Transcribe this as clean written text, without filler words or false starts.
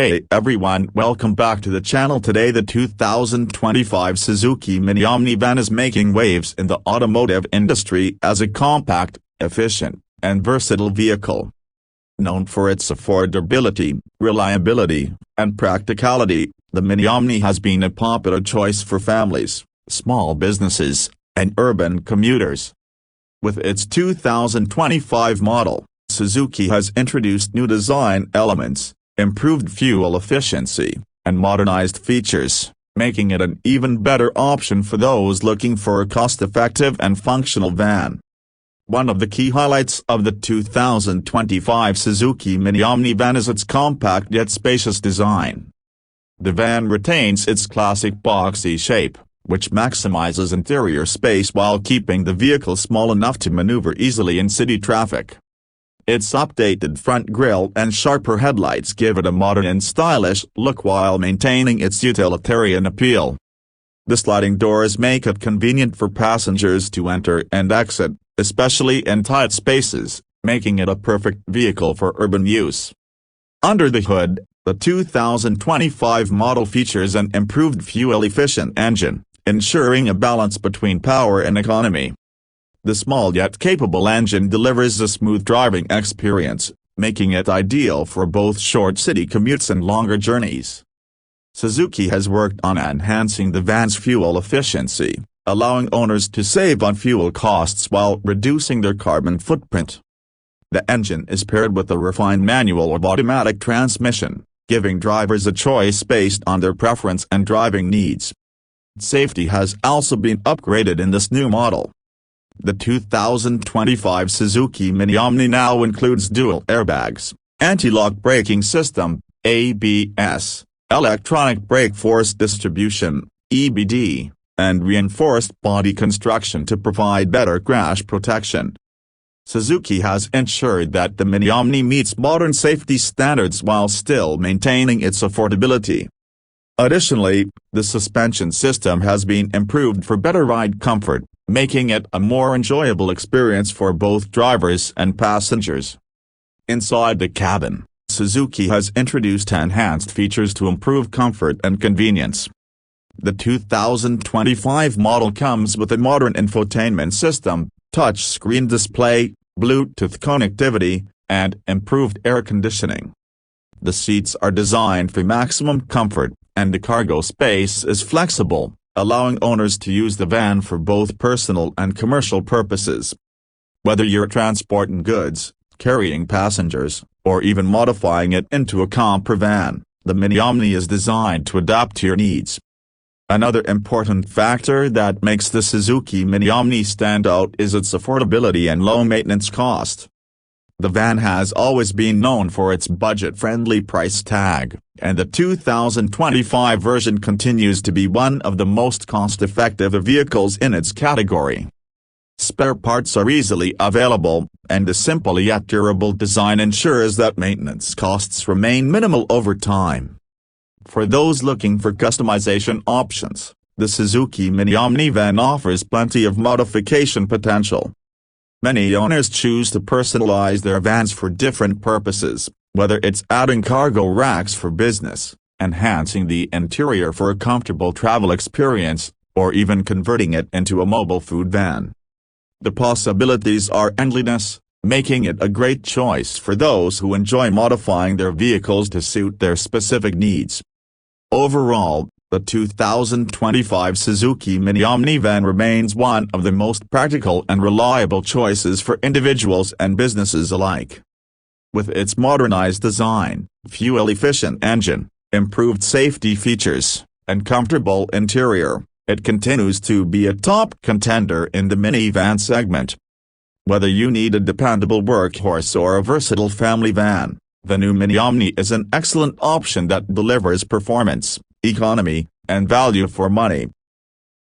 Hey everyone, welcome back to the channel. Today the 2025 Suzuki Mini Omni van is making waves in the automotive industry as a compact, efficient, and versatile vehicle. Known for its affordability, reliability, and practicality, the Mini Omni has been a popular choice for families, small businesses, and urban commuters. With its 2025 model, Suzuki has introduced new design elements, improved fuel efficiency, and modernized features, making it an even better option for those looking for a cost-effective and functional van. One of the key highlights of the 2025 Suzuki Mini Omni van is its compact yet spacious design. The van retains its classic boxy shape, which maximizes interior space while keeping the vehicle small enough to maneuver easily in city traffic. Its updated front grille and sharper headlights give it a modern and stylish look while maintaining its utilitarian appeal. The sliding doors make it convenient for passengers to enter and exit, especially in tight spaces, making it a perfect vehicle for urban use. Under the hood, the 2025 model features an improved fuel-efficient engine, ensuring a balance between power and economy. The small yet capable engine delivers a smooth driving experience, making it ideal for both short city commutes and longer journeys. Suzuki has worked on enhancing the van's fuel efficiency, allowing owners to save on fuel costs while reducing their carbon footprint. The engine is paired with a refined manual or automatic transmission, giving drivers a choice based on their preference and driving needs. Safety has also been upgraded in this new model. The 2025 Suzuki Mini Omni now includes dual airbags, anti-lock braking system, ABS, electronic brake force distribution, EBD, and reinforced body construction to provide better crash protection. Suzuki has ensured that the Mini Omni meets modern safety standards while still maintaining its affordability. Additionally, the suspension system has been improved for better ride comfort, making it a more enjoyable experience for both drivers and passengers. Inside the cabin, Suzuki has introduced enhanced features to improve comfort and convenience. The 2025 model comes with a modern infotainment system, touchscreen display, Bluetooth connectivity, and improved air conditioning. The seats are designed for maximum comfort, and the cargo space is flexible, allowing owners to use the van for both personal and commercial purposes. Whether you're transporting goods, carrying passengers, or even modifying it into a camper van, the Mini Omni is designed to adapt to your needs. Another important factor that makes the Suzuki Mini Omni stand out is its affordability and low maintenance cost. The van has always been known for its budget-friendly price tag, and the 2025 version continues to be one of the most cost-effective vehicles in its category. Spare parts are easily available, and the simple yet durable design ensures that maintenance costs remain minimal over time. For those looking for customization options, the Suzuki Mini Omni van offers plenty of modification potential. Many owners choose to personalize their vans for different purposes, whether it's adding cargo racks for business, enhancing the interior for a comfortable travel experience, or even converting it into a mobile food van. The possibilities are endless, making it a great choice for those who enjoy modifying their vehicles to suit their specific needs. Overall, the 2025 Suzuki Mini Omni van remains one of the most practical and reliable choices for individuals and businesses alike. With its modernized design, fuel-efficient engine, improved safety features, and comfortable interior, it continues to be a top contender in the minivan segment. Whether you need a dependable workhorse or a versatile family van, the new Mini Omni is an excellent option that delivers performance, economy, and value for money.